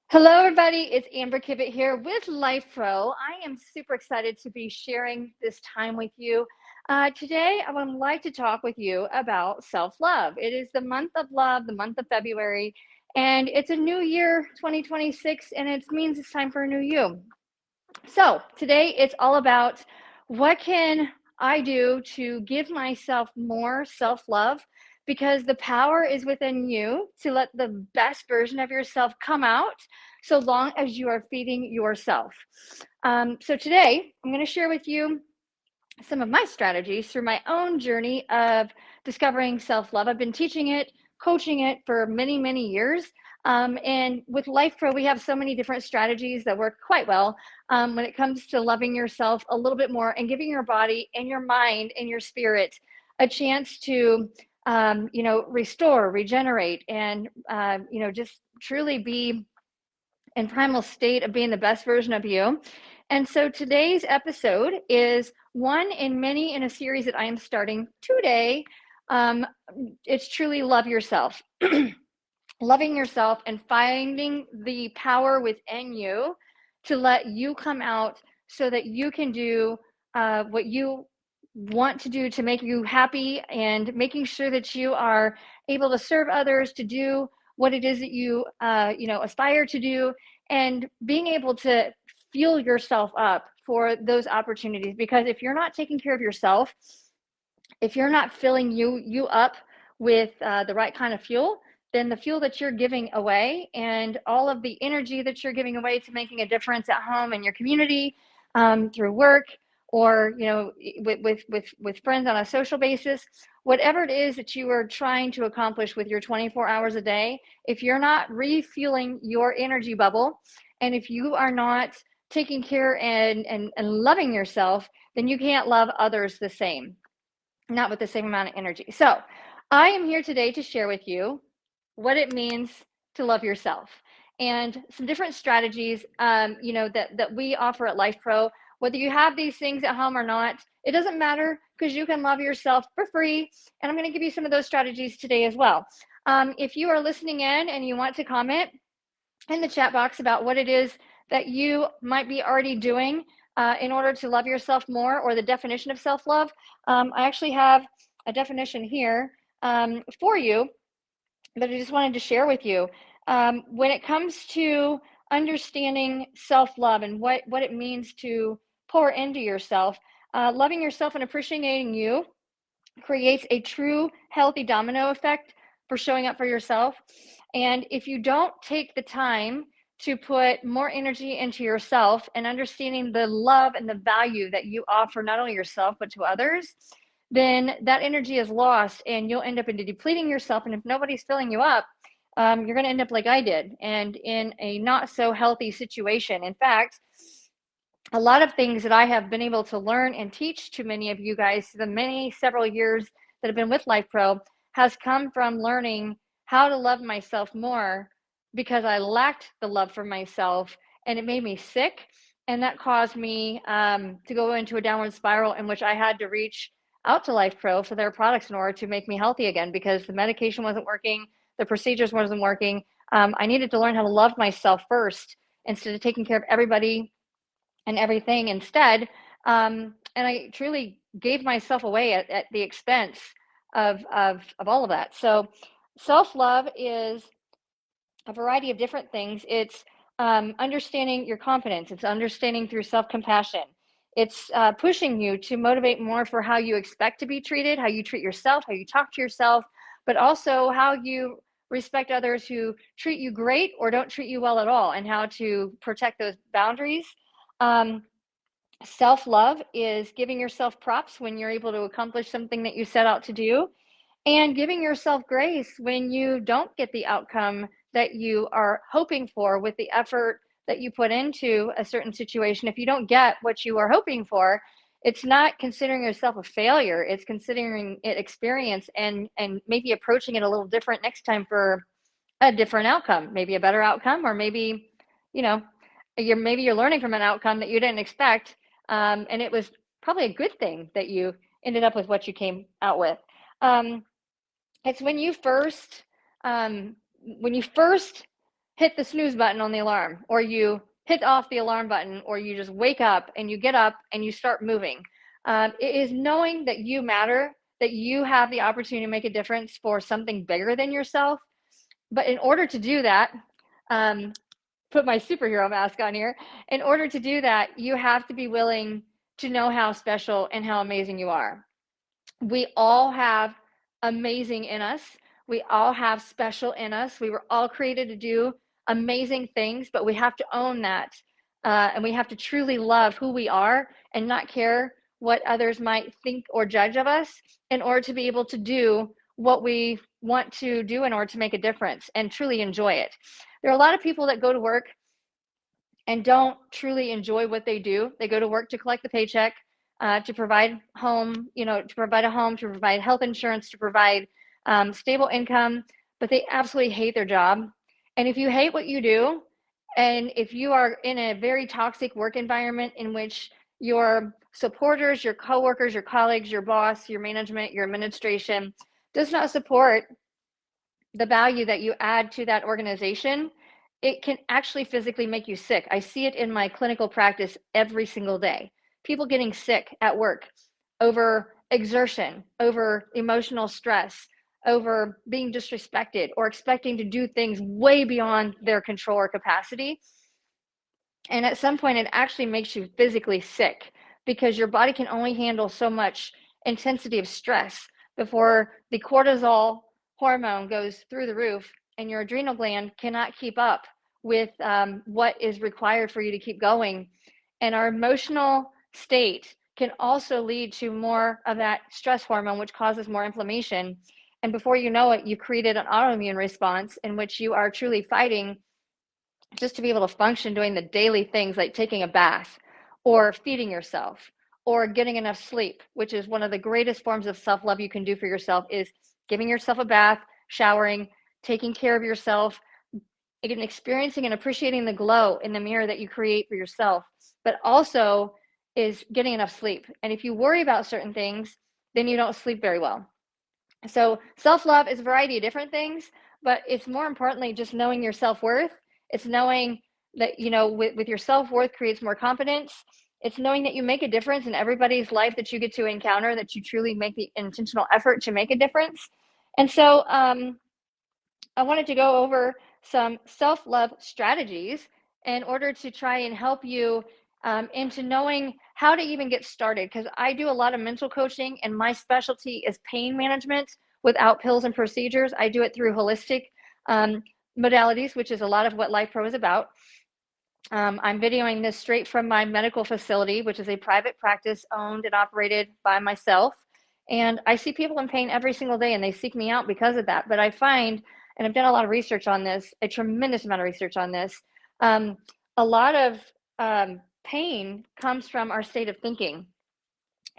Hello, everybody. It's Amber Kivett here with Lifepro. I am super excited to be sharing this time with you. Today, I would like to talk with you about self-love. It is the month of love, the month of February, and it's a new year, 2026, and it means it's time for a new you. So today, it's all about what can I do to give myself more self-love, because the power is within you to let the best version of yourself come out, so long as you are feeding yourself. So today, I'm going to share with you some of my strategies through my own journey of discovering self-love. I've been teaching it, coaching it for many, many years. And with Lifepro, we have so many different strategies that work quite well when it comes to loving yourself a little bit more and giving your body and your mind and your spirit a chance to restore, regenerate, and just truly be in primal state of being the best version of you. And so today's episode is one in many in a series that I am starting today. It's truly love yourself. Loving yourself and finding the power within you to let you come out so that you can do what you want to do to make you happy, and making sure that you are able to serve others, to do what it is that you aspire to do, and being able to fuel yourself up for those opportunities. Because if you're not taking care of yourself, if you're not filling you up with the right kind of fuel, then the fuel that you're giving away and all of the energy that you're giving away to making a difference at home in your community, through work, or with friends on a social basis, whatever it is that you are trying to accomplish with your 24 hours a day, if you're not refueling your energy bubble, and if you are not taking care and loving yourself, then you can't love others the same, not with the same amount of energy. So I am here today to share with you what it means to love yourself, and some different strategies that we offer at Lifepro. Whether you have these things at home or not, it doesn't matter, because you can love yourself for free. And I'm going to give you some of those strategies today as well. If you are listening in and you want to comment in the chat box about what it is that you might be already doing in order to love yourself more, or the definition of self-love, I actually have a definition here for you that I just wanted to share with you. When it comes to understanding self-love and what it means to pour into yourself, loving yourself and appreciating you creates a true healthy domino effect for showing up for yourself. And if you don't take the time to put more energy into yourself and understanding the love and the value that you offer, not only yourself, but to others, then that energy is lost, and you'll end up into depleting yourself. And if nobody's filling you up, you're going to end up like I did, and in a not so healthy situation. In fact, a lot of things that I have been able to learn and teach to many of you guys, the several years that have been with Lifepro, has come from learning how to love myself more, because I lacked the love for myself, and it made me sick. And that caused me to go into a downward spiral in which I had to reach out to Lifepro for their products in order to make me healthy again, because the medication wasn't working, the procedures wasn't working. I needed to learn how to love myself first, instead of taking care of everybody and everything instead. And I truly gave myself away at the expense of all of that. So self-love is a variety of different things. It's understanding your confidence. It's understanding through self-compassion. It's pushing you to motivate more for how you expect to be treated, how you treat yourself, how you talk to yourself, but also how you respect others who treat you great or don't treat you well at all, and how to protect those boundaries. Self-love is giving yourself props when you're able to accomplish something that you set out to do, and giving yourself grace when you don't get the outcome that you are hoping for with the effort that you put into a certain situation. If you don't get what you are hoping for, it's not considering yourself a failure. It's considering it experience, and maybe approaching it a little different next time for a different outcome, maybe a better outcome, or maybe, you're learning from an outcome that you didn't expect. And it was probably a good thing that you ended up with what you came out with. It's when you first hit the snooze button on the alarm, or you hit off the alarm button, or you just wake up and you get up and you start moving. It is knowing that you matter, that you have the opportunity to make a difference for something bigger than yourself. But in order to do that, put my superhero mask on here. In order to do that, you have to be willing to know how special and how amazing you are. We all have amazing in us. We all have special in us. We were all created to do amazing things, but we have to own that. And we have to truly love who we are and not care what others might think or judge of us in order to be able to do what we want to do in order to make a difference and truly enjoy it. There are a lot of people that go to work and don't truly enjoy what they do. They go to work to collect the paycheck, to provide home, to provide a home, to provide health insurance, to provide stable income, but they absolutely hate their job. And if you hate what you do, and if you are in a very toxic work environment in which your supporters, your coworkers, your colleagues, your boss, your management, your administration does not support the value that you add to that organization, it can actually physically make you sick. I see it in my clinical practice every single day. People getting sick at work over exertion, over emotional stress, over being disrespected or expecting to do things way beyond their control or capacity. And at some point, it actually makes you physically sick because your body can only handle so much intensity of stress before the cortisol hormone goes through the roof and your adrenal gland cannot keep up with what is required for you to keep going. And our emotional state can also lead to more of that stress hormone, which causes more inflammation. And before you know it, you created an autoimmune response in which you are truly fighting just to be able to function doing the daily things like taking a bath or feeding yourself or getting enough sleep, which is one of the greatest forms of self-love you can do for yourself, is giving yourself a bath, showering, taking care of yourself, and experiencing and appreciating the glow in the mirror that you create for yourself, but also is getting enough sleep. And if you worry about certain things, then you don't sleep very well. So self-love is a variety of different things, but it's more importantly just knowing your self-worth. It's knowing that, with your self-worth creates more confidence. It's knowing that you make a difference in everybody's life that you get to encounter, that you truly make the intentional effort to make a difference. And so I wanted to go over some self-love strategies in order to try and help you into knowing how to even get started, because I do a lot of mental coaching and my specialty is pain management without pills and procedures. I do it through holistic modalities, which is a lot of what Lifepro is about. I'm videoing this straight from my medical facility, which is a private practice owned and operated by myself. And I see people in pain every single day and they seek me out because of that. But I find, and I've done a lot of research on this, a tremendous amount of research on this, a lot of pain comes from our state of thinking.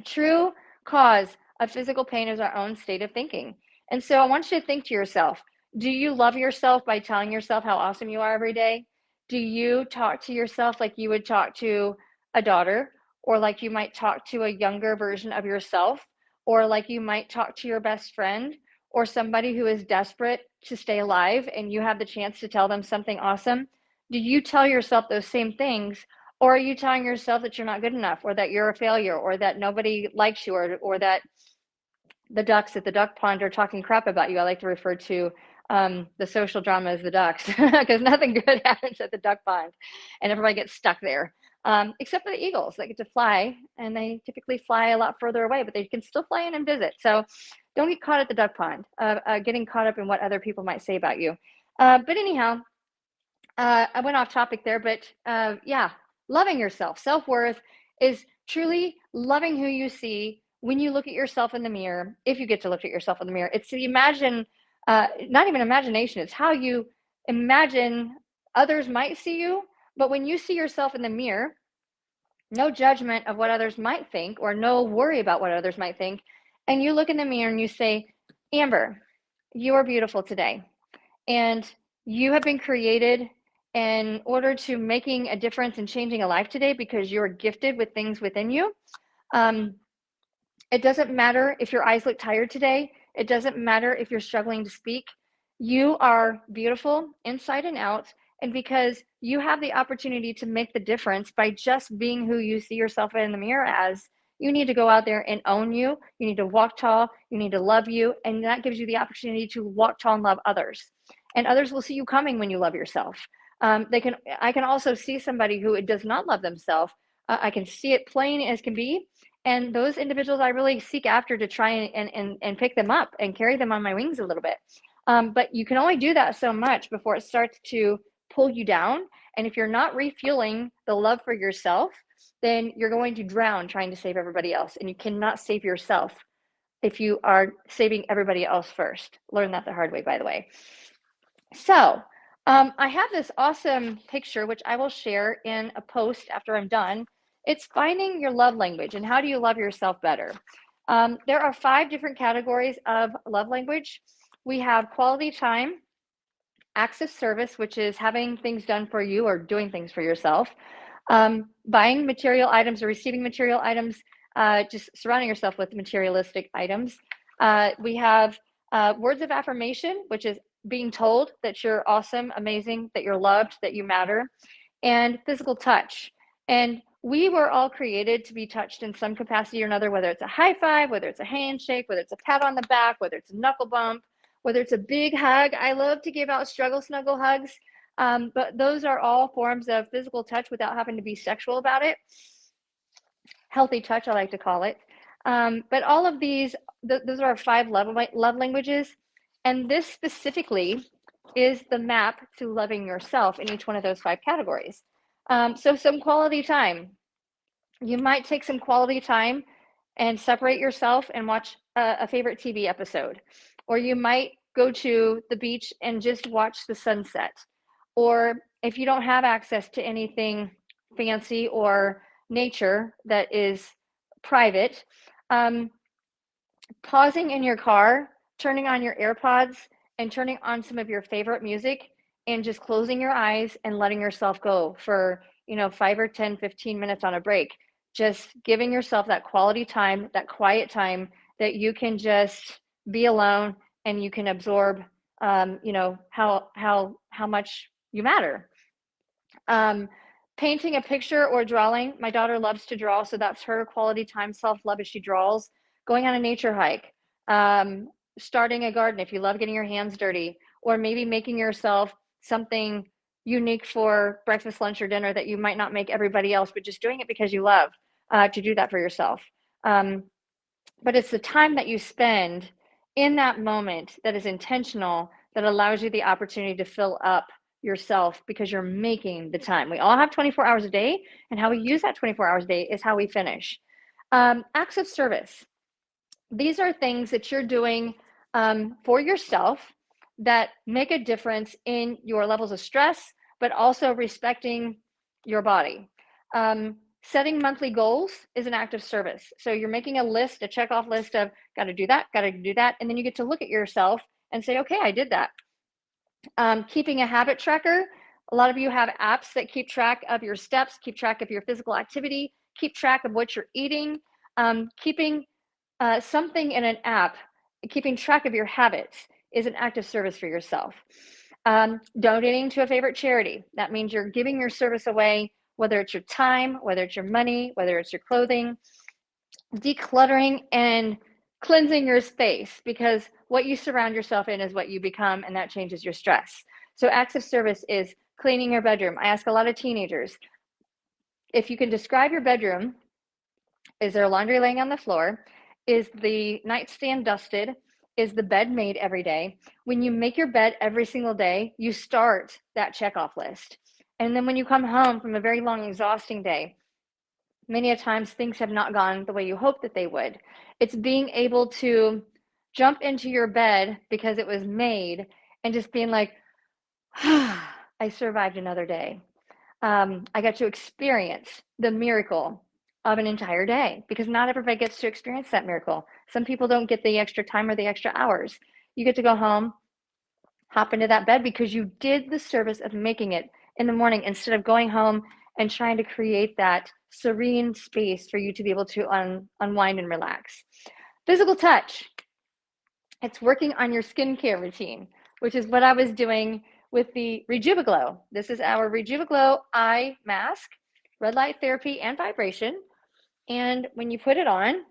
True cause of physical pain is our own state of thinking. And so I want you to think to yourself, do you love yourself by telling yourself how awesome you are every day? Do you talk to yourself like you would talk to a daughter, or like you might talk to a younger version of yourself, or like you might talk to your best friend, or somebody who is desperate to stay alive and you have the chance to tell them something awesome? Do you tell yourself those same things? Or are you telling yourself that you're not good enough, or that you're a failure, or that nobody likes you, or that the ducks at the duck pond are talking crap about you? I like to refer to the social drama as the ducks, because nothing good happens at the duck pond and everybody gets stuck there, except for the eagles that get to fly, and they typically fly a lot further away, but they can still fly in and visit. So don't get caught at the duck pond, getting caught up in what other people might say about you. But anyhow, I went off topic there, but yeah, loving yourself. Self-worth is truly loving who you see when you look at yourself in the mirror, if you get to look at yourself in the mirror. It's the not even imagination, it's how you imagine others might see you. But when you see yourself in the mirror, no judgment of what others might think, or no worry about what others might think, and you look in the mirror and you say, Amber, you are beautiful today, and you have been created in order to making a difference and changing a life today, because you're gifted with things within you. It doesn't matter if your eyes look tired today. It doesn't matter if you're struggling to speak. You are beautiful inside and out, And because you have the opportunity to make the difference by just being who you see yourself in the mirror as, you need to go out there and own you. You need to walk tall. You need to love you. And that gives you the opportunity to walk tall and love others. And others will see you coming when you love yourself. I can also see somebody who does not love themselves. I can see it plain as can be. And those individuals I really seek after to try and pick them up and carry them on my wings a little bit. But you can only do that so much before it starts to pull you down. And if you're not refueling the love for yourself, then you're going to drown trying to save everybody else. And you cannot save yourself if you are saving everybody else first. Learn that the hard way, by the way. So I have this awesome picture, which I will share in a post after I'm done. It's finding your love language and how do you love yourself better. There are 5 different categories of love language. We have quality time, acts of service, which is having things done for you or doing things for yourself, buying material items or receiving material items, just surrounding yourself with materialistic items. We have words of affirmation, which is being told that you're awesome, amazing, that you're loved, that you matter, and physical touch. And we were all created to be touched in some capacity or another, whether it's a high five, whether it's a handshake, whether it's a pat on the back, whether it's a knuckle bump, whether it's a big hug. I love to give out struggle snuggle hugs, but those are all forms of physical touch without having to be sexual about it. Healthy touch, I like to call it. But all of these, those are our 5 love languages. And this specifically is the map to loving yourself in each one of those 5 categories. So some quality time. You might take some quality time and separate yourself and watch a favorite TV episode. Or you might go to the beach and just watch the sunset. Or if you don't have access to anything fancy or nature that is private, pausing in your car, turning on your AirPods, and turning on some of your favorite music, and just closing your eyes and letting yourself go for 5 or 10, 15 minutes on a break. Just giving yourself that quality time, that quiet time that you can just be alone and you can absorb how much you matter. Painting a picture or drawing. My daughter loves to draw, so that's her quality time, self-love as she draws. Going on a nature hike, starting a garden if you love getting your hands dirty, or maybe making yourself something unique for breakfast, lunch, or dinner that you might not make everybody else, but just doing it because you love to do that for yourself. But it's the time that you spend in that moment that is intentional, that allows you the opportunity to fill up yourself because you're making the time. We all have 24 hours a day, and how we use that 24 hours a day is how we finish. Acts of service. These are things that you're doing for yourself that make a difference in your levels of stress, but also respecting your body. Setting monthly goals is an act of service. So you're making a list, a check-off list of got to do that, and then you get to look at yourself and say, okay, I did that. Keeping a habit tracker. A lot of you have apps that keep track of your steps, keep track of your physical activity, keep track of what you're eating. Keeping something in an app, keeping track of your habits is an act of service for yourself. Donating to a favorite charity. That means you're giving your service away, whether it's your time, whether it's your money, whether it's your clothing. Decluttering and cleansing your space, because what you surround yourself in is what you become, and that changes your stress. So acts of service is cleaning your bedroom. I ask a lot of teenagers, if you can describe your bedroom, is there laundry laying on the floor? Is the nightstand dusted? Is the bed made every day? When you make your bed every single day, you start that checkoff list. And then when you come home from a very long, exhausting day, many a times things have not gone the way you hoped that they would. It's being able to jump into your bed because it was made and just being like, I survived another day. I got to experience the miracle of an entire day, because not everybody gets to experience that miracle. Some people don't get the extra time or the extra hours. You get to go home, hop into that bed because you did the service of making it in the morning, instead of going home and trying to create that serene space for you to be able to unwind and relax. Physical touch. It's working on your skincare routine, which is what I was doing with the RejuvaGlow. This is our RejuvaGlow eye mask, red light therapy and vibration. And when you put it on,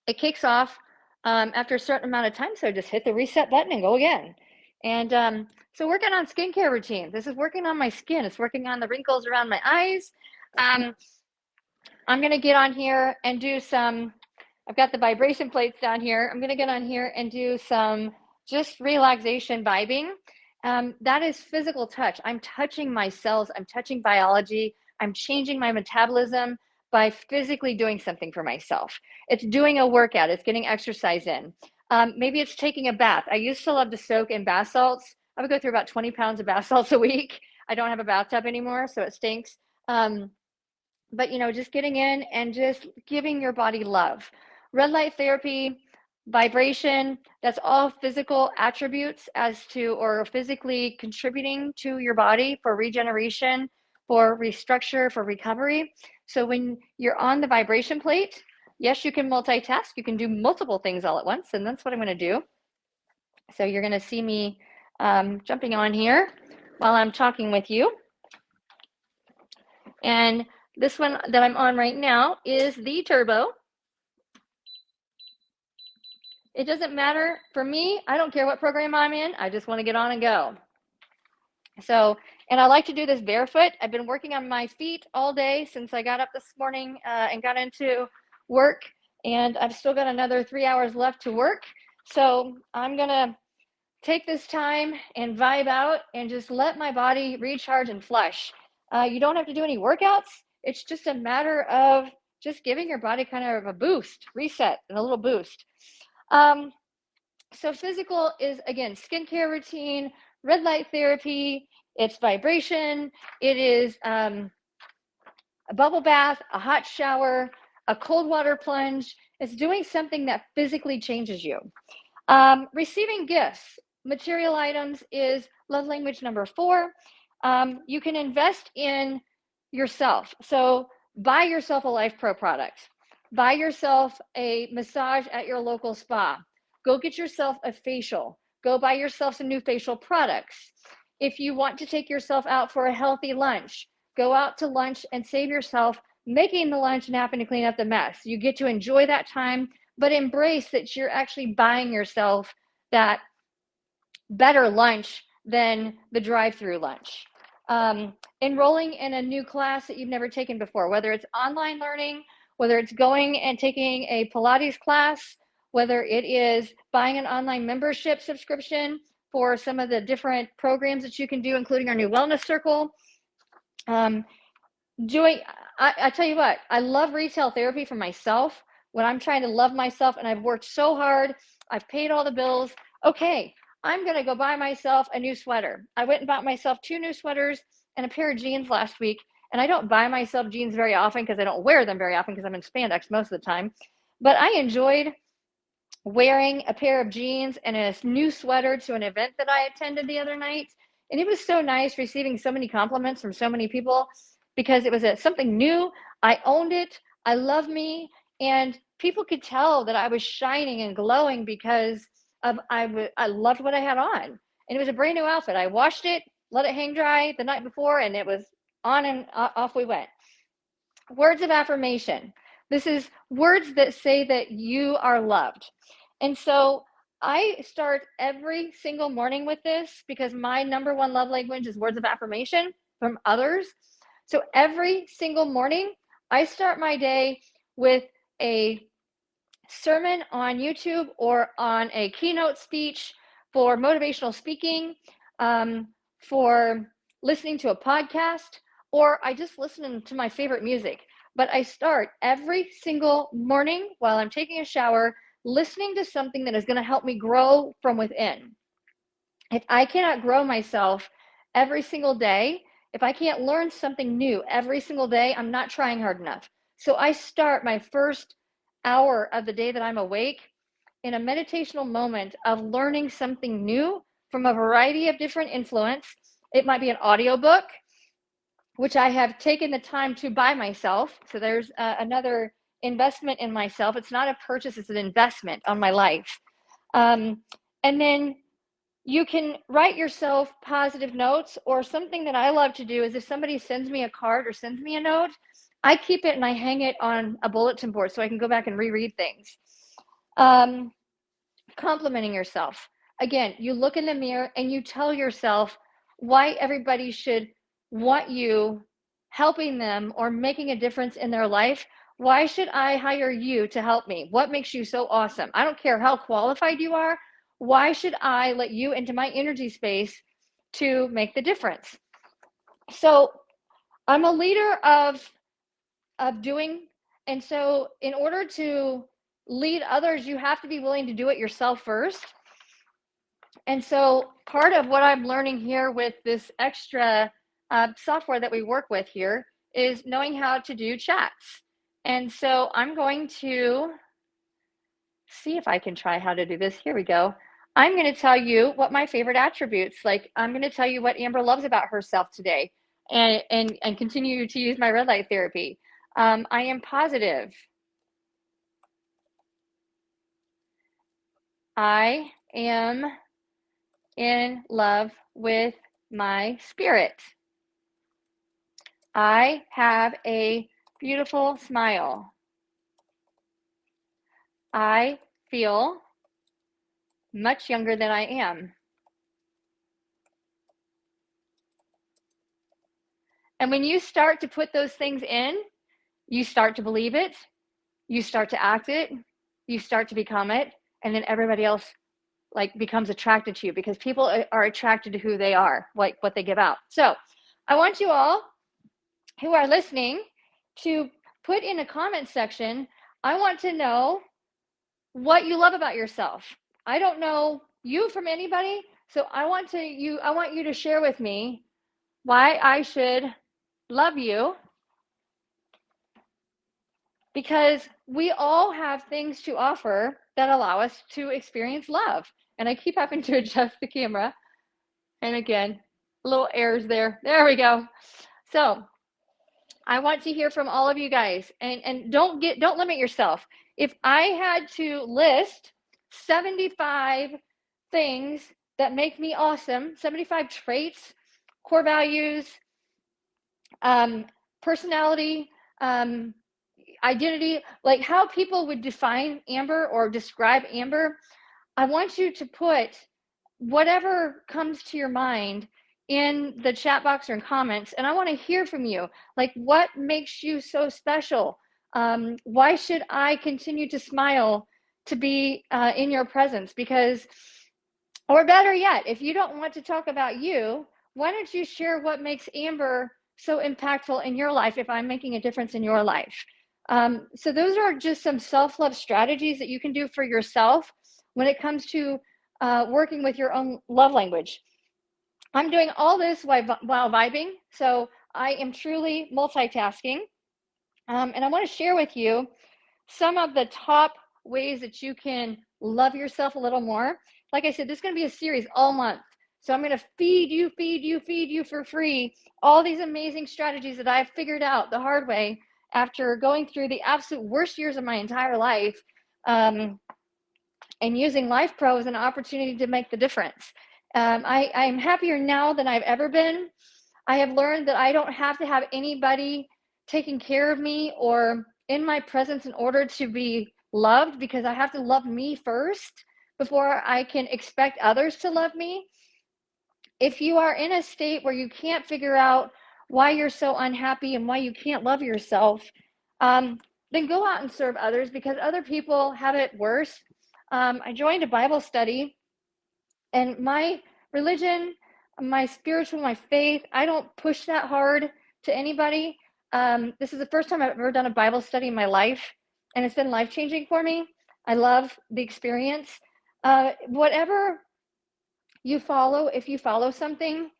it kicks off after a certain amount of time. So just hit the reset button and go again. And so working on skincare routine. This is working on my skin. It's working on the wrinkles around my eyes. I'm going to get on here and do some, I've got the vibration plates down here. I'm going to get on here and do some just relaxation vibing. That is physical touch. I'm touching my cells. I'm touching biology. I'm changing my metabolism by physically doing something for myself. It's doing a workout. It's getting exercise in. Maybe it's taking a bath. I used to love to soak in bath salts. I would go through about 20 pounds of bath salts a week. I don't have a bathtub anymore, so it stinks. But, you know, just getting in and just giving your body love. Red light therapy, vibration, that's all physical attributes as to, or physically contributing to your body for regeneration, for restructure, for recovery. So when you're on the vibration plate, yes, you can multitask. You can do multiple things all at once, and that's what I'm going to do. So you're going to see me jumping on here while I'm talking with you. And this one that I'm on right now is the Turbo. It doesn't matter for me. I don't care what program I'm in. I just want to get on and go. So, and I like to do this barefoot. I've been working on my feet all day since I got up this morning and got into work, and I've still got another 3 hours left to work. So I'm going to take this time and vibe out and just let my body recharge and flush. You don't have to do any workouts. It's just a matter of just giving your body kind of a boost, reset, and a little boost. So physical is, again, skincare routine, red light therapy, it's vibration, it is a bubble bath, a hot shower, a cold water plunge. It's doing something that physically changes you. Receiving gifts, material items is love language number 4. You can invest in yourself. So buy yourself a Lifepro product. Buy yourself a massage at your local spa. Go get yourself a facial. Go buy yourself some new facial products. If you want to take yourself out for a healthy lunch, go out to lunch and save yourself making the lunch and having to clean up the mess. You get to enjoy that time, but embrace that you're actually buying yourself that better lunch than the drive-through lunch. Enrolling in a new class that you've never taken before, whether it's online learning, whether it's going and taking a Pilates class, whether it is buying an online membership subscription for some of the different programs that you can do, including our new wellness circle. I tell you what, I love retail therapy for myself when I'm trying to love myself and I've worked so hard, I've paid all the bills. Okay, I'm going to go buy myself a new sweater. I went and bought myself 2 new sweaters and a pair of jeans last week. And I don't buy myself jeans very often because I don't wear them very often because I'm in spandex most of the time. But I enjoyed wearing a pair of jeans and a new sweater to an event that I attended the other night. And it was so nice receiving so many compliments from so many people because it was something new. I owned it. I love me. And people could tell that I was shining and glowing because I loved what I had on. And it was a brand new outfit. I washed it, let it hang dry the night before, and it was on and off we went. Words of affirmation. This is words that say that you are loved. And so I start every single morning with this because my number 1 love language is words of affirmation from others. So every single morning, I start my day with a sermon on YouTube or on a keynote speech for motivational speaking, for listening to a podcast, or I just listen to my favorite music. But I start every single morning while I'm taking a shower, listening to something that is going to help me grow from within. If I cannot grow myself every single day, if I can't learn something new every single day, I'm not trying hard enough. So I start my first hour of the day that I'm awake in a meditational moment of learning something new from a variety of different influence. It might be an audiobook, which I have taken the time to buy myself. So there's another investment in myself. It's not a purchase, it's an investment on my life. And then You can write yourself positive notes, or something that I love to do is if somebody sends me a card or sends me a note, I keep it and I hang it on a bulletin board so I can go back and reread things. Complimenting yourself. Again, you look in the mirror and you tell yourself why everybody should want you helping them or making a difference in their life. Why should I hire you to help me? What makes you so awesome? I don't care how qualified you are. Why should I let you into my energy space to make the difference? So I'm a leader of doing, and so in order to lead others, you have to be willing to do it yourself first. And so part of what I'm learning here with this extra software that we work with here is knowing how to do chats. And so I'm going to see if I can try how to do this. Here we go. I'm going to tell you what my favorite attributes, like I'm going to tell you what Amber loves about herself today, and continue to use my red light therapy. I am positive. I am in love with my spirit. I have a beautiful smile. I feel much younger than I am. And when you start to put those things in, you start to believe it, you start to act it, you start to become it, and then everybody else like becomes attracted to you, because people are attracted to who they are, like what they give out. So I want you all who are listening to put in a comment section, I want to know what you love about yourself. I don't know you from anybody, so I want you to share with me why I should love you, because we all have things to offer that allow us to experience love. And I keep having to adjust the camera. And again, little errors there. There we go. So I want to hear from all of you guys, and don't limit yourself. If I had to list 75 things that make me awesome, 75 traits, core values, personality, identity, like how people would define Amber or describe Amber, I want you to put whatever comes to your mind in the chat box or in comments, and I want to hear from you. Like, what makes you so special? Why should I continue to smile to be in your presence? Because, or better yet, if you don't want to talk about you, why don't you share what makes Amber so impactful in your life if I'm making a difference in your life? So those are just some self-love strategies that you can do for yourself when it comes to working with your own love language. I'm doing all this while vibing, so I am truly multitasking. And I want to share with you some of the top ways that you can love yourself a little more. Like I said, this is going to be a series all month. So I'm going to feed you for free all these amazing strategies that I've figured out the hard way after going through the absolute worst years of my entire life, and using Lifepro as an opportunity to make the difference. I'm happier now than I've ever been. I have learned that I don't have to have anybody taking care of me or in my presence in order to be loved, because I have to love me first before I can expect others to love me. If you are in a state where you can't figure out why you're so unhappy and why you can't love yourself, then go out and serve others, because other people have it worse. I joined a Bible study, and my religion, my spiritual, my faith, I don't push that hard to anybody. This is the first time I've ever done a Bible study in my life, and it's been life-changing for me. I love the experience. Whatever you follow, if you follow something,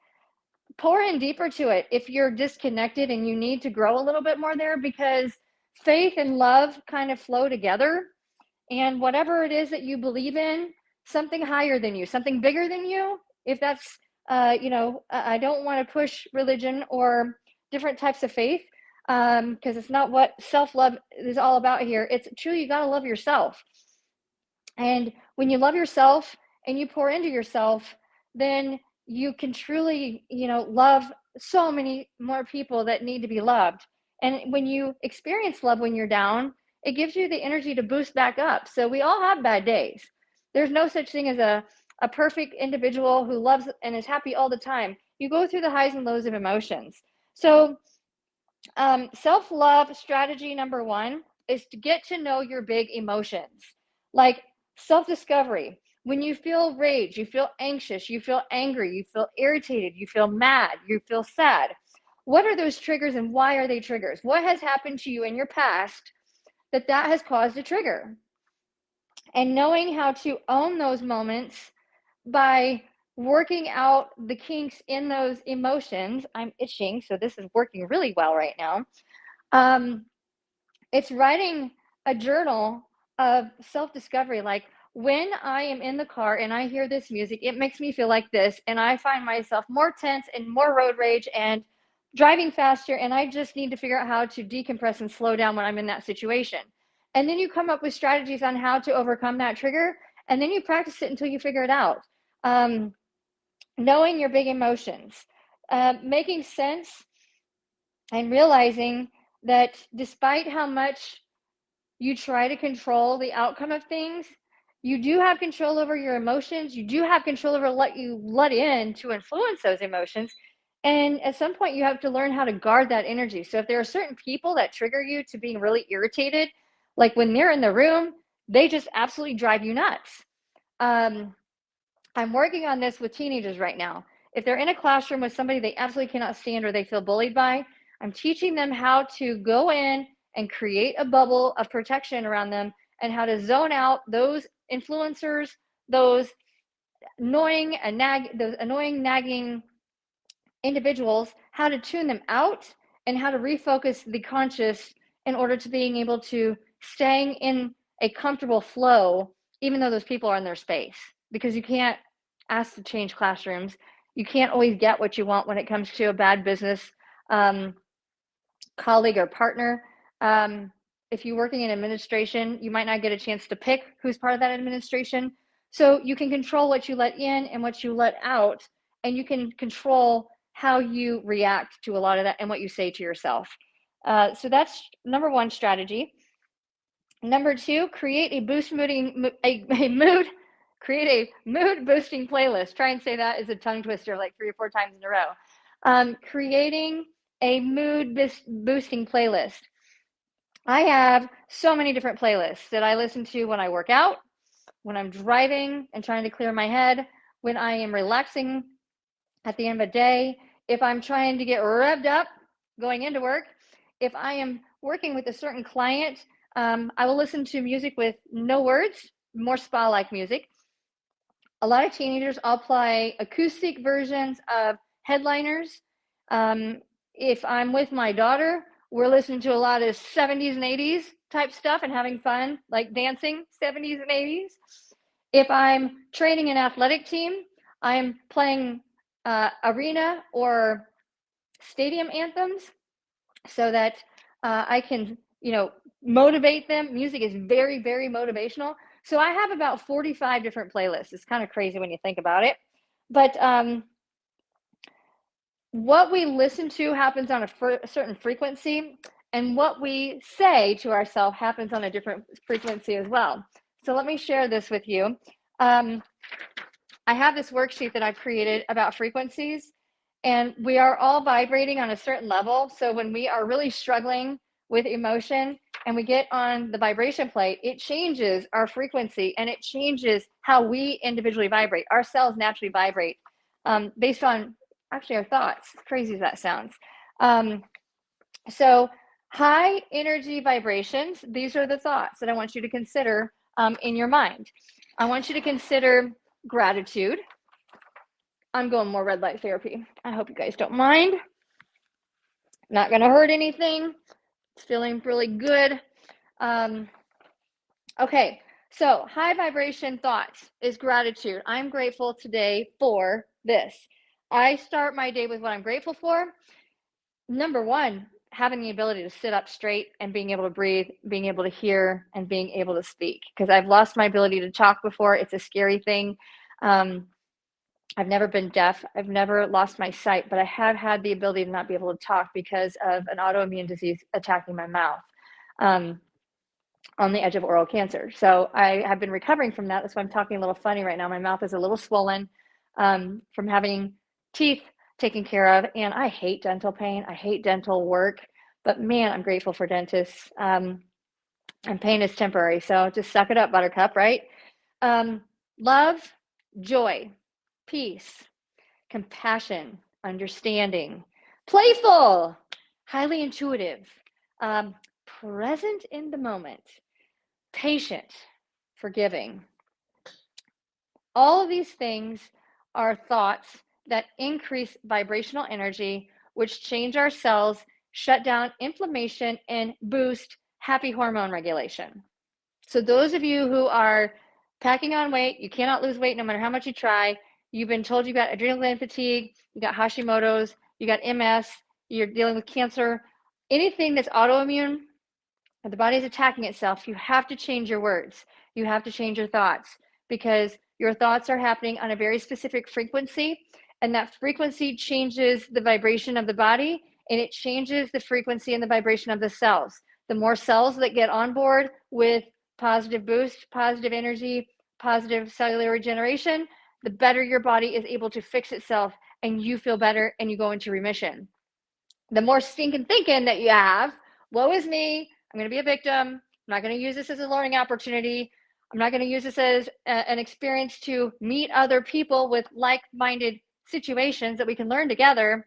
pour in deeper to it if you're disconnected and you need to grow a little bit more there, because faith and love kind of flow together. And whatever it is that you believe in, something higher than you, something bigger than you, if that's, I don't want to push religion or different types of faith, because it's not what self-love is all about here. It's truly, you got to love yourself. And when you love yourself and you pour into yourself, then you can truly, love so many more people that need to be loved. And when you experience love when you're down, it gives you the energy to boost back up. So we all have bad days. There's no such thing as a perfect individual who loves and is happy all the time. You go through the highs and lows of emotions. So self-love strategy number 1 is to get to know your big emotions, like self-discovery. When you feel rage, you feel anxious, you feel angry, you feel irritated, you feel mad, you feel sad. What are those triggers and why are they triggers? What has happened to you in your past that has caused a trigger? And knowing how to own those moments by working out the kinks in those emotions. I'm itching, so this is working really well right now. It's writing a journal of self-discovery. Like, when I am in the car and I hear this music, it makes me feel like this, and I find myself more tense and more road rage and driving faster, and I just need to figure out how to decompress and slow down when I'm in that situation. And then you come up with strategies on how to overcome that trigger, and then you practice it until you figure it out. Knowing your big emotions, making sense, and realizing that despite how much you try to control the outcome of things, you do have control over your emotions. You do have control over what you let in to influence those emotions. And at some point, you have to learn how to guard that energy. So if there are certain people that trigger you to being really irritated, like when they're in the room, they just absolutely drive you nuts. I'm working on this with teenagers right now. If they're in a classroom with somebody they absolutely cannot stand or they feel bullied by, I'm teaching them how to go in and create a bubble of protection around them and how to zone out those influencers, those annoying, nagging individuals, how to tune them out and how to refocus the conscious in order to being able to staying in a comfortable flow, even though those people are in their space. Because you can't ask to change classrooms. You can't always get what you want when it comes to a bad business colleague or partner. If you're working in administration, you might not get a chance to pick who's part of that administration. So you can control what you let in and what you let out, and you can control how you react to a lot of that and what you say to yourself. So that's number 1 strategy. Number 2, create a mood boosting playlist. Try and say that as a tongue twister like 3 or 4 times in a row. Creating a mood boosting playlist. I have so many different playlists that I listen to when I work out, when I'm driving and trying to clear my head, when I am relaxing at the end of a day, if I'm trying to get revved up going into work, if I am working with a certain client, I will listen to music with no words, more spa-like music. A lot of teenagers, I'll play acoustic versions of headliners. If I'm with my daughter, we're listening to a lot of 70s and 80s type stuff and having fun, like dancing 70s and 80s. If I'm training an athletic team, I'm playing arena or stadium anthems so that I can, motivate them. Music is very, very motivational. So I have about 45 different playlists. It's kind of crazy when you think about it. But what we listen to happens on a certain frequency, and what we say to ourselves happens on a different frequency as well. So let me share this with you. I have this worksheet that I've created about frequencies, and we are all vibrating on a certain level. So when we are really struggling with emotion and we get on the vibration plate, it changes our frequency and it changes how we individually vibrate. Our cells naturally vibrate based on actually our thoughts, as crazy as that sounds. So high energy vibrations, these are the thoughts that I want you to consider in your mind. I want you to consider gratitude. I'm going more red light therapy. I hope you guys don't mind. Not going to hurt anything. It's feeling really good. Okay, so high vibration thoughts is gratitude. I'm grateful today for this. I start my day with what I'm grateful for. Number 1, having the ability to sit up straight and being able to breathe, being able to hear, and being able to speak. Because I've lost my ability to talk before. It's a scary thing. I've never been deaf. I've never lost my sight, but I have had the ability to not be able to talk because of an autoimmune disease attacking my mouth. On the edge of oral cancer. So I have been recovering from that. That's why I'm talking a little funny right now. My mouth is a little swollen from having teeth taken care of. And I hate dental pain. I hate dental work. But man, I'm grateful for dentists. And pain is temporary. So just suck it up, buttercup, right? Love, joy, peace, compassion, understanding, playful, highly intuitive, present in the moment, patient, forgiving. All of these things are thoughts that increase vibrational energy, which change our cells, shut down inflammation, and boost happy hormone regulation. So those of you who are packing on weight, you cannot lose weight no matter how much you try, you've been told you got adrenal gland fatigue, you got Hashimoto's, you got MS, you're dealing with cancer, anything that's autoimmune, the body's attacking itself, you have to change your words. You have to change your thoughts because your thoughts are happening on a very specific frequency, and that frequency changes the vibration of the body, and it changes the frequency and the vibration of the cells. The more cells that get on board with positive boost, positive energy, positive cellular regeneration, the better your body is able to fix itself and you feel better and you go into remission. The more stinking thinking that you have, woe is me, I'm going to be a victim, I'm not going to use this as a learning opportunity, I'm not going to use this as an experience to meet other people with like-minded situations that we can learn together.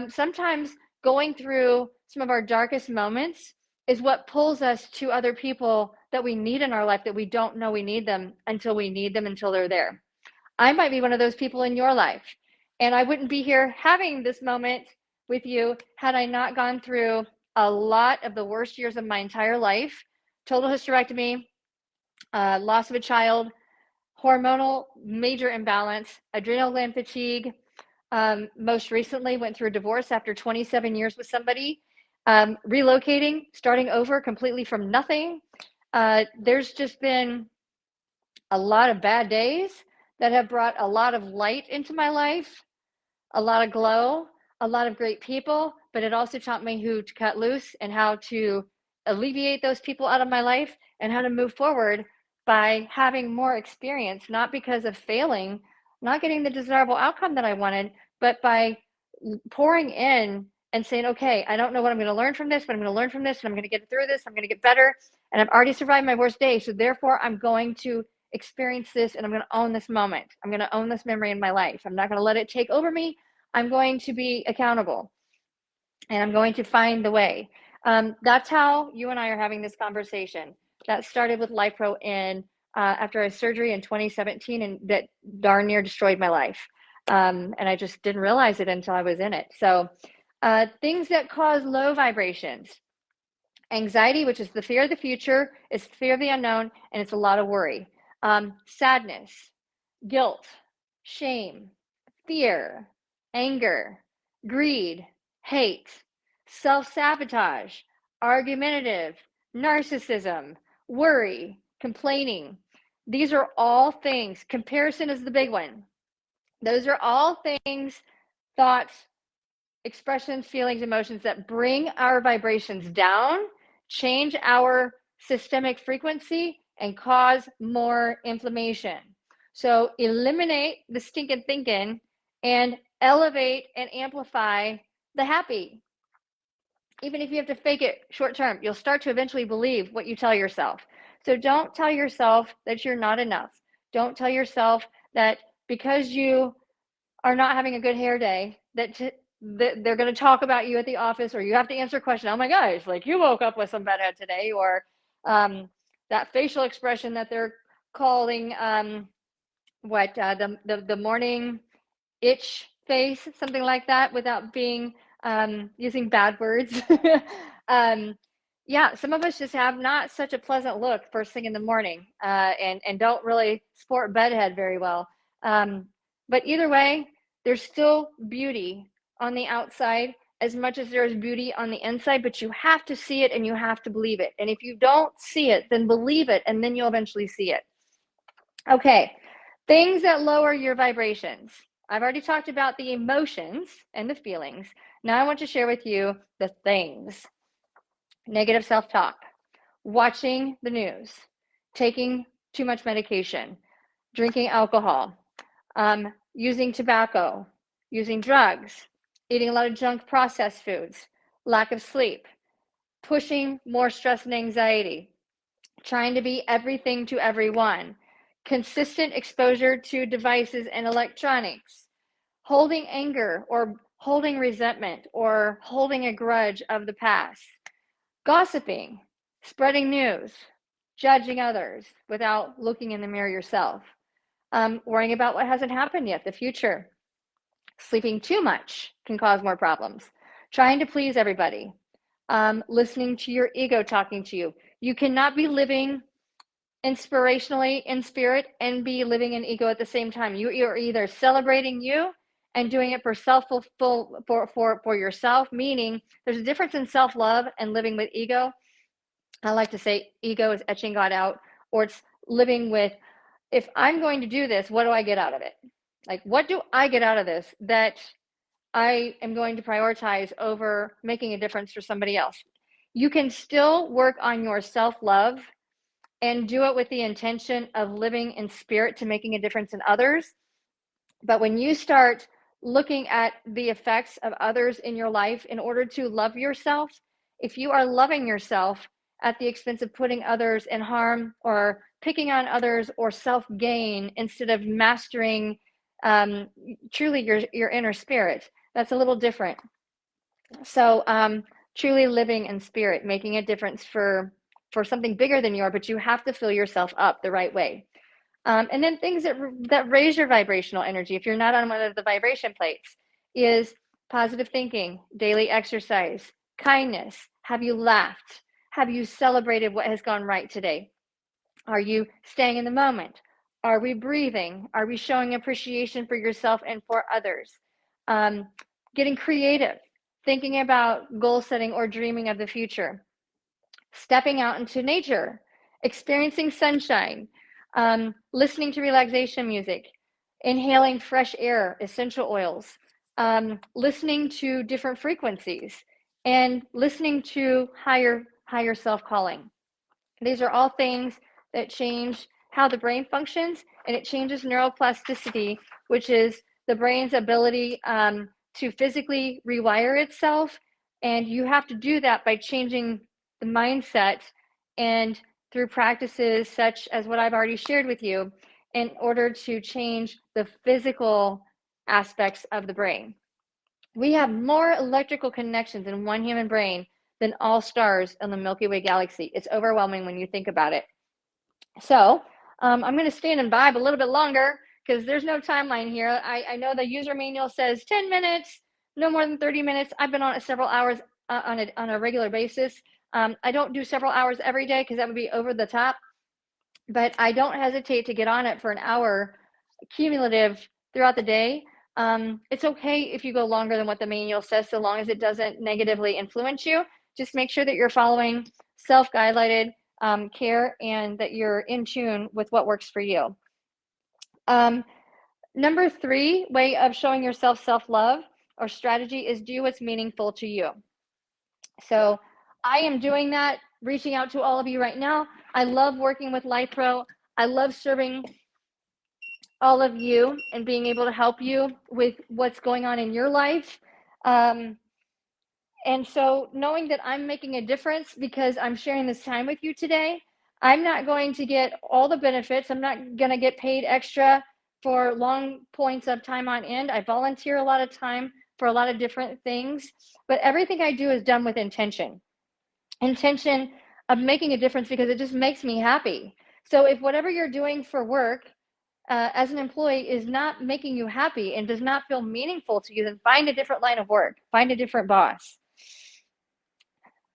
Sometimes going through some of our darkest moments is what pulls us to other people that we need in our life that we don't know we need them until they're there. I might be one of those people in your life, and I wouldn't be here having this moment with you had I not gone through a lot of the worst years of my entire life. Total hysterectomy, loss of a child, hormonal major imbalance, adrenal gland fatigue. Most recently went through a divorce after 27 years with somebody, relocating, starting over completely from nothing. There's just been a lot of bad days that have brought a lot of light into my life, a lot of glow, a lot of great people, but it also taught me who to cut loose and how to alleviate those people out of my life and how to move forward by having more experience, not because of failing, not getting the desirable outcome that I wanted, but by pouring in and saying, okay, I don't know what I'm going to learn from this, but I'm going to learn from this and I'm going to get through this. I'm going to get better. And I've already survived my worst day. So therefore I'm going to experience this and I'm going to own this moment. I'm going to own this memory in my life. I'm not going to let it take over me. I'm going to be accountable and I'm going to find the way. That's how you and I are having this conversation. That started with Lifepro after a surgery in 2017, and that darn near destroyed my life. And I just didn't realize it until I was in it. So things that cause low vibrations. Anxiety, which is the fear of the future, it's the fear of the unknown, and it's a lot of worry. Sadness, guilt, shame, fear, anger, greed, hate, self-sabotage, argumentative, narcissism, worry, complaining. These are all things. Comparison is the big one. Those are all things, thoughts, expressions, feelings, emotions that bring our vibrations down, change our systemic frequency, and cause more inflammation. So eliminate the stinking thinking and elevate and amplify the happy. Even if you have to fake it short term, you'll start to eventually believe what you tell yourself. So don't tell yourself that you're not enough. Don't tell yourself that because you are not having a good hair day, that they're going to talk about you at the office, or you have to answer a question. Oh my gosh, like you woke up with some bad head today, or that facial expression that they're calling the morning itch face, something like that, without being using bad words. Yeah, some of us just have not such a pleasant look first thing in the morning, and don't really sport bedhead very well. But either way, there's still beauty on the outside as much as there's beauty on the inside, but you have to see it and you have to believe it. And if you don't see it, then believe it, and then you'll eventually see it. Okay, Things that lower your vibrations. I've already talked about the emotions and the feelings. Now I want to share with you the things. Negative self-talk, watching the news, taking too much medication, drinking alcohol, using tobacco, using drugs, eating a lot of junk processed foods, lack of sleep, pushing more stress and anxiety, trying to be everything to everyone, consistent exposure to devices and electronics, holding anger or holding resentment or holding a grudge of the past, gossiping, spreading news, judging others without looking in the mirror yourself, worrying about what hasn't happened yet, the future. Sleeping too much can cause more problems. Trying to please everybody, listening to your ego talking to you. You cannot be living inspirationally in spirit and be living in ego at the same time. You're either celebrating you and doing it for for yourself, meaning there's a difference in self-love and living with ego. I like to say ego is etching God out, or it's living with, if I'm going to do this, what do I get out of it? Like, what do I get out of this that I am going to prioritize over making a difference for somebody else? You can still work on your self-love and do it with the intention of living in spirit to making a difference in others. But when you start looking at the effects of others in your life in order to love yourself, if you are loving yourself at the expense of putting others in harm or picking on others or self-gain instead of mastering truly your inner spirit, that's a little different. So truly living in spirit, making a difference for something bigger than you are, but you have to fill yourself up the right way. And then things that raise your vibrational energy, if you're not on one of the vibration plates, is positive thinking, daily exercise, kindness. Have you laughed? Have you celebrated what has gone right today? Are you staying in the moment? Are we breathing? Are we showing appreciation for yourself and for others? Getting creative, thinking about goal setting or dreaming of the future. Stepping out into nature, experiencing sunshine, listening to relaxation music, inhaling fresh air, essential oils, listening to different frequencies, and listening to higher self calling. These are all things that change how the brain functions, and it changes neuroplasticity, which is the brain's ability to physically rewire itself. And you have to do that by changing the mindset and through practices such as what I've already shared with you in order to change the physical aspects of the brain. We have more electrical connections in one human brain than all stars in the Milky Way galaxy. It's overwhelming when you think about it. So I'm going to stand and vibe a little bit longer because there's no timeline here. I know the user manual says 10 minutes, no more than 30 minutes. I've been on it several hours on a regular basis. I don't do several hours every day because that would be over the top, but I don't hesitate to get on it for an hour cumulative throughout the day. It's okay if you go longer than what the manual says, so long as it doesn't negatively influence you. Just make sure that you're following self-guided care and that you're in tune with what works for you. Number 3 way of showing yourself self-love or strategy is do what's meaningful to you. So I am doing that, reaching out to all of you right now. I love working with Lifepro. I love serving all of you and being able to help you with what's going on in your life. And so knowing that I'm making a difference because I'm sharing this time with you today, I'm not going to get all the benefits. I'm not going to get paid extra for long points of time on end. I volunteer a lot of time for a lot of different things, but everything I do is done with intention of making a difference because it just makes me happy. So if whatever you're doing for work as an employee is not making you happy and does not feel meaningful to you, then find a different line of work, find a different boss.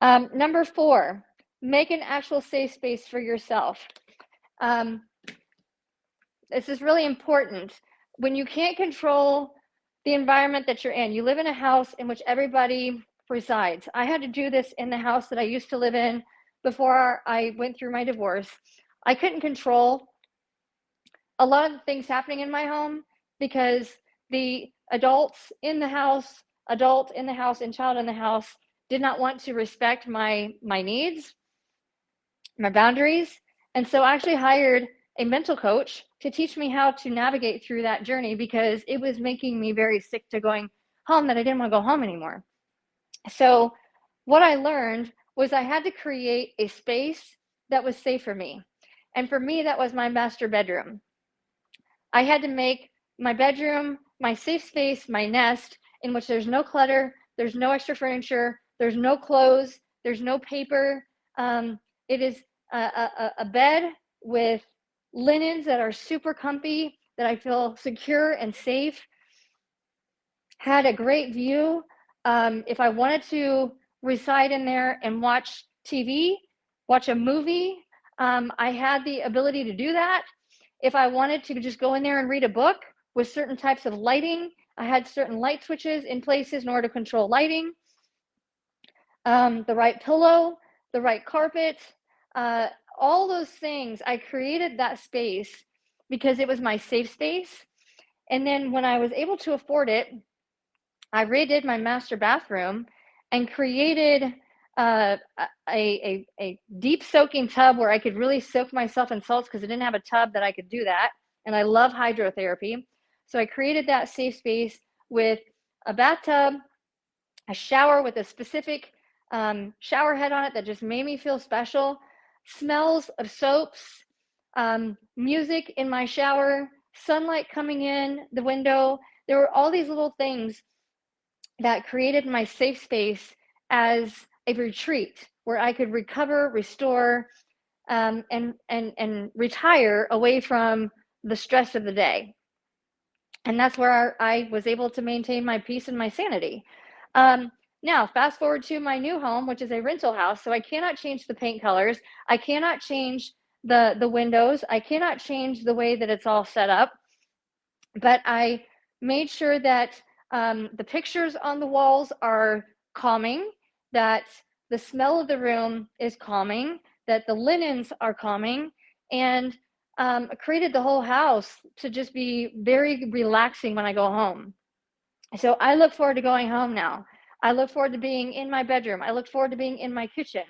Number 4, make an actual safe space for yourself. This is really important. When you can't control the environment that you're in, you live in a house in which everybody resides. I had to do this in the house that I used to live in before I went through my divorce. I couldn't control a lot of things happening in my home because the adults in the house, adult in the house and child in the house did not want to respect my needs, my boundaries. And so I actually hired a mental coach to teach me how to navigate through that journey because it was making me very sick to going home that I didn't want to go home anymore. So what I learned was I had to create a space that was safe for me. And for me, that was my master bedroom. I had to make my bedroom my safe space, my nest, in which there's no clutter, there's no extra furniture, there's no clothes, there's no paper. It is a bed with linens that are super comfy, that I feel secure and safe. Had a great view. If I wanted to reside in there and watch TV, watch a movie, I had the ability to do that. If I wanted to just go in there and read a book with certain types of lighting, I had certain light switches in places in order to control lighting. The right pillow, the right carpet, all those things. I created that space because it was my safe space. And then when I was able to afford it, I redid my master bathroom and created a deep soaking tub where I could really soak myself in salts because I didn't have a tub that I could do that. And I love hydrotherapy. So I created that safe space with a bathtub, a shower with a specific shower head on it that just made me feel special, smells of soaps, music in my shower, sunlight coming in the window. There were all these little things that created my safe space as a retreat where I could recover, restore, and retire away from the stress of the day. And that's where I was able to maintain my peace and my sanity. Now, fast forward to my new home, which is a rental house. So I cannot change the paint colors. I cannot change the windows. I cannot change the way that it's all set up. But I made sure that the pictures on the walls are calming, that the smell of the room is calming, that the linens are calming, and created the whole house to just be very relaxing when I go home. So I look forward to going home now. I look forward to being in my bedroom. I look forward to being in my kitchen.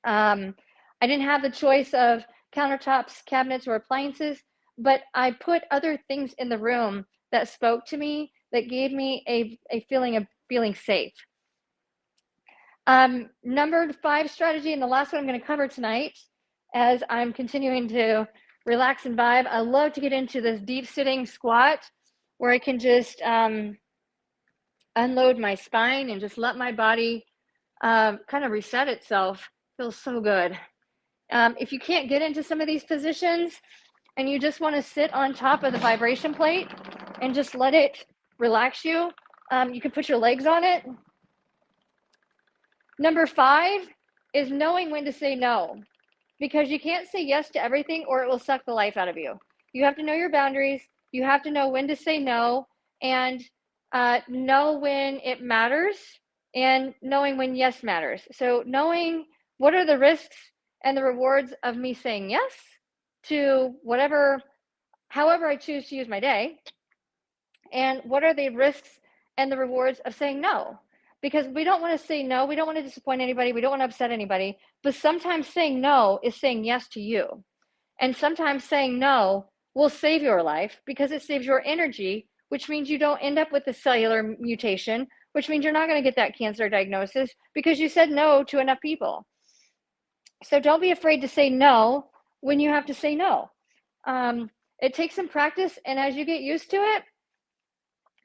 I didn't have the choice of countertops, cabinets, or appliances, but I put other things in the room that spoke to me, that gave me a feeling of feeling safe. Number 5 strategy, and the last one I'm going to cover tonight, as I'm continuing to relax and vibe. I love to get into this deep sitting squat where I can just unload my spine and just let my body kind of reset itself. Feels so good. If you can't get into some of these positions and you just want to sit on top of the vibration plate and just let it relax you, you can put your legs on it. Number 5 is knowing when to say no, because you can't say yes to everything or it will suck the life out of you. You have to know your boundaries. You have to know when to say no, and know when it matters, and knowing when yes matters. So knowing what are the risks and the rewards of me saying yes to however I choose to use my day, and what are the risks and the rewards of saying no. Because we don't want to say no, we don't want to disappoint anybody, we don't want to upset anybody, but sometimes saying no is saying yes to you. And sometimes saying no will save your life because it saves your energy, which means you don't end up with a cellular mutation, which means you're not going to get that cancer diagnosis because you said no to enough people. So don't be afraid to say no when you have to say no. It takes some practice, and as you get used to it,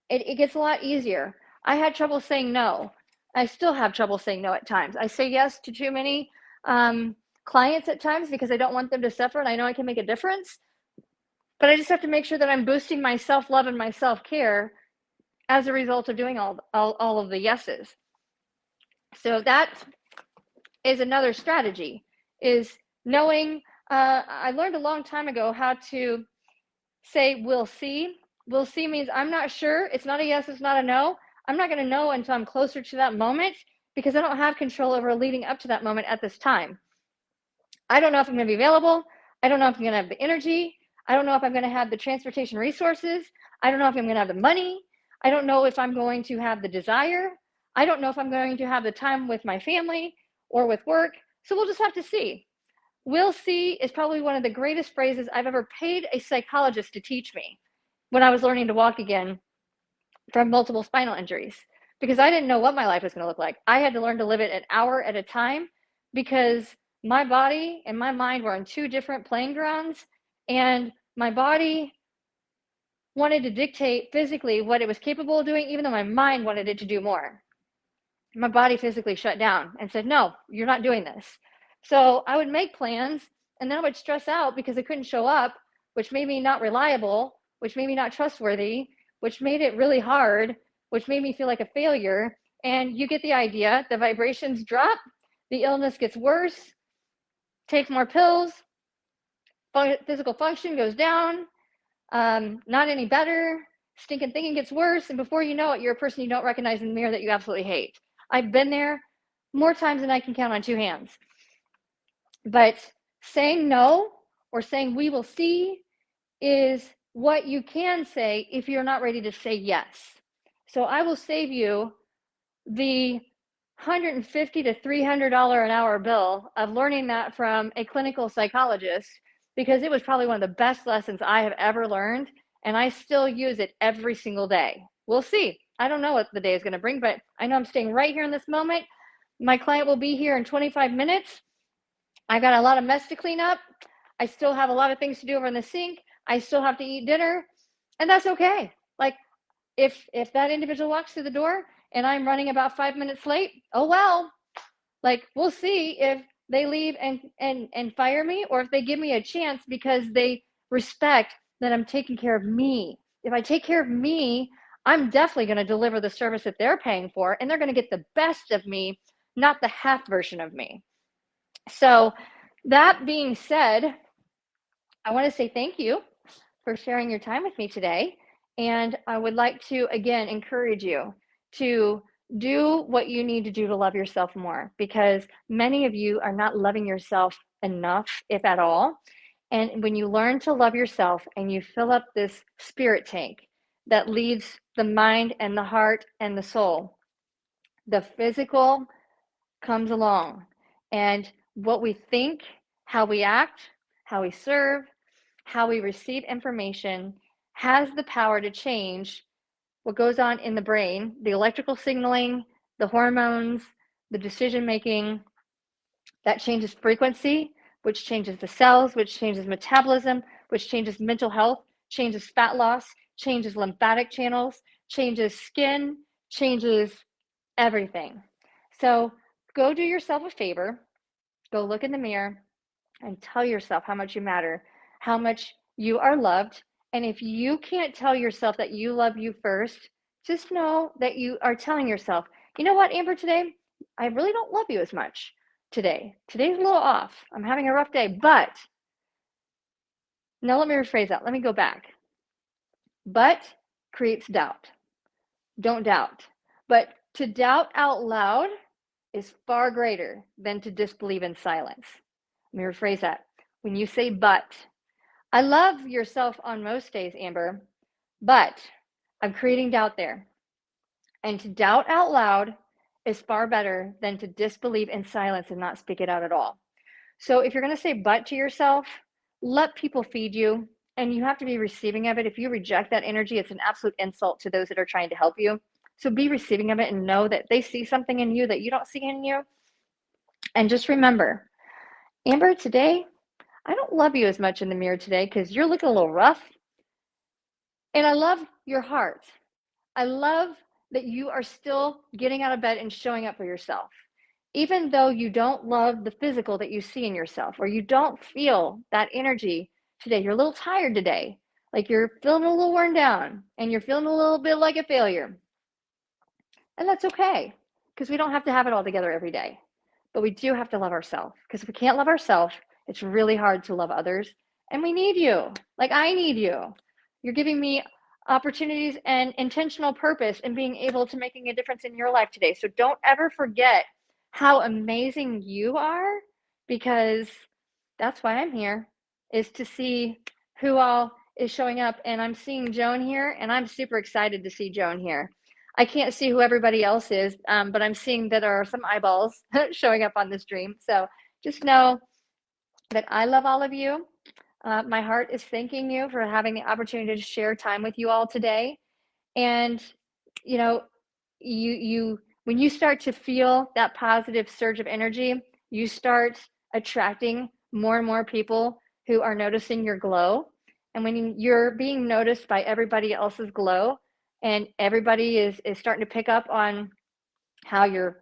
it gets a lot easier. I had trouble saying no. I still have trouble saying no at times. I say yes to too many clients at times because I don't want them to suffer, and I know I can make a difference. But I just have to make sure that I'm boosting my self-love and my self-care as a result of doing all of the yeses. So that is another strategy, is knowing, I learned a long time ago how to say we'll see. We'll see means I'm not sure. It's not a yes, it's not a no. I'm not going to know until I'm closer to that moment because I don't have control over leading up to that moment at this time. I don't know if I'm going to be available. I don't know if I'm going to have the energy. I don't know if I'm going to have the transportation resources. I don't know if I'm going to have the money. I don't know if I'm going to have the desire. I don't know if I'm going to have the time with my family or with work. So we'll just have to see. We'll see is probably one of the greatest phrases I've ever paid a psychologist to teach me when I was learning to walk again from multiple spinal injuries, because I didn't know what my life was going to look like. I had to learn to live it an hour at a time because my body and my mind were on two different playing grounds, and my body wanted to dictate physically what it was capable of doing, even though my mind wanted it to do more. My body physically shut down and said, no, you're not doing this. So I would make plans, and then I would stress out because I couldn't show up, which made me not reliable, which made me not trustworthy, which made it really hard, which made me feel like a failure. And you get the idea. The vibrations drop, the illness gets worse, take more pills, physical function goes down, not any better, stinking thinking gets worse, and before you know it, you're a person you don't recognize in the mirror that you absolutely hate. I've been there more times than I can count on two hands. But saying no or saying we will see is what you can say if you're not ready to say yes. So I will save you the $150 to $300 an hour bill of learning that from a clinical psychologist, because it was probably one of the best lessons I have ever learned, and I still use it every single day. We'll see. I don't know what the day is going to bring, but I know I'm staying right here in this moment. My client will be here in 25 minutes. I've got a lot of mess to clean up. I still have a lot of things to do over in the sink. I still have to eat dinner, and that's okay. Like, if that individual walks through the door and I'm running about 5 minutes late, oh well. Like, we'll see if they leave and fire me, or if they give me a chance because they respect that I'm taking care of me. If I take care of me, I'm definitely going to deliver the service that they're paying for, and they're going to get the best of me, not the half version of me. So that being said, I want to say thank you for sharing your time with me today. And I would like to, again, encourage you to do what you need to do to love yourself more, because many of you are not loving yourself enough, if at all. And when you learn to love yourself and you fill up this spirit tank that leads the mind and the heart and the soul, the physical comes along. And what we think, how we act, how we serve, how we receive information has the power to change what goes on in the brain, the electrical signaling, the hormones, the decision making. That changes frequency, which changes the cells, which changes metabolism, which changes mental health, changes fat loss, changes lymphatic channels, changes skin, changes everything. So go do yourself a favor, go look in the mirror and tell yourself how much you matter, how much you are loved. And if you can't tell yourself that you love you first, just know that you are telling yourself, you know what, Amber, today, I really don't love you as much today. Today's a little off. I'm having a rough day, but now let me rephrase that. Let me go back. But creates doubt. Don't doubt. But to doubt out loud is far greater than to disbelieve in silence. Let me rephrase that. When you say but, I love yourself on most days, Amber, but I'm creating doubt there. And to doubt out loud is far better than to disbelieve in silence and not speak it out at all. So if you're going to say but to yourself, let people feed you, and you have to be receiving of it. If you reject that energy, it's an absolute insult to those that are trying to help you. So be receiving of it and know that they see something in you that you don't see in you. And just remember, Amber, today, I don't love you as much in the mirror today because you're looking a little rough. And I love your heart. I love that you are still getting out of bed and showing up for yourself. Even though you don't love the physical that you see in yourself, or you don't feel that energy today, you're a little tired today, like you're feeling a little worn down and you're feeling a little bit like a failure. And that's okay, because we don't have to have it all together every day. But we do have to love ourselves, because if we can't love ourselves, it's really hard to love others. And we need you. Like, I need you. You're giving me opportunities and intentional purpose in being able to making a difference in your life today. So don't ever forget how amazing you are, because that's why I'm here, is to see who all is showing up. And I'm seeing Joan here, and I'm super excited to see Joan here. I can't see who everybody else is, but I'm seeing that there are some eyeballs showing up on the stream. So just know that I love all of you. My heart is thanking you for having the opportunity to share time with you all today. And, you know, when you start to feel that positive surge of energy, you start attracting more and more people who are noticing your glow. And when you're being noticed by everybody else's glow, and everybody is starting to pick up on how you're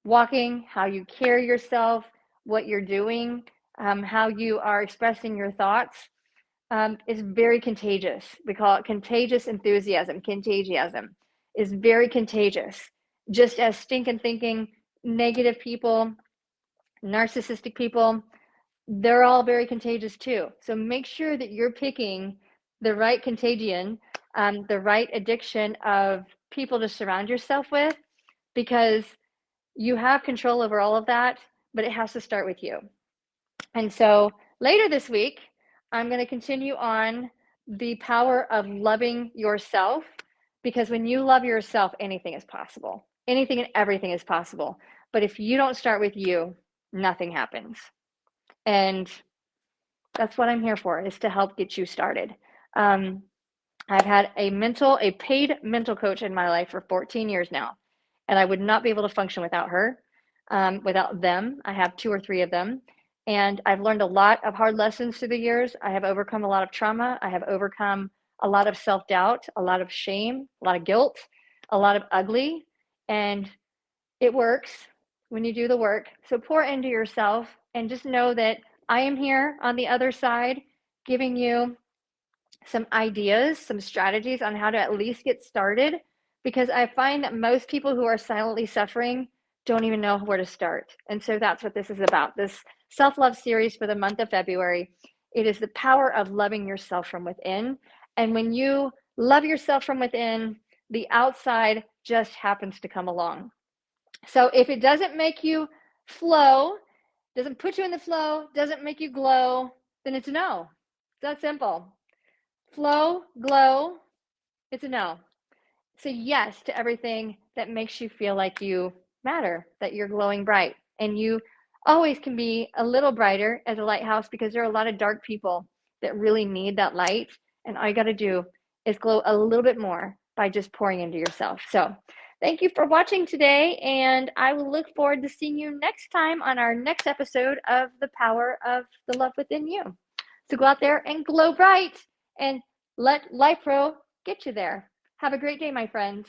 walking, how you carry yourself, what you're doing, how you are expressing your thoughts, is very contagious. We call it contagious enthusiasm. Contagiasm is very contagious. Just as stinking thinking, negative people, narcissistic people, they're all very contagious too. So make sure that you're picking the right contagion, the right addiction of people to surround yourself with, because you have control over all of that, but it has to start with you. And so later this week, I'm going to continue on the power of loving yourself, because when you love yourself, anything is possible. Anything and everything is possible. But if you don't start with you, nothing happens. And that's what I'm here for, is to help get you started. I've had a paid mental coach in my life for 14 years now, and I would not be able to function without her, without them. I have 2 or 3 of them, and I've learned a lot of hard lessons through the years. I have overcome a lot of trauma. I have overcome a lot of self-doubt, a lot of shame, a lot of guilt, a lot of ugly, and it works when you do the work. So pour into yourself and just know that I am here on the other side, giving you some ideas, some strategies on how to at least get started, because I find that most people who are silently suffering don't even know where to start. And so that's what this is about, this self-love series for the month of February. It is the power of loving yourself from within. And when you love yourself from within, the outside just happens to come along. So if it doesn't make you flow, doesn't put you in the flow, doesn't make you glow, then it's a no. It's that simple. Flow, glow, it's a no. Say yes to everything that makes you feel like you matter, that you're glowing bright. And you always can be a little brighter as a lighthouse, because there are a lot of dark people that really need that light. And all you got to do is glow a little bit more by just pouring into yourself. So thank you for watching today, and I will look forward to seeing you next time on our next episode of The Power of the Love Within You. So go out there and glow bright, and let Lifepro get you there. Have a great day, my friends.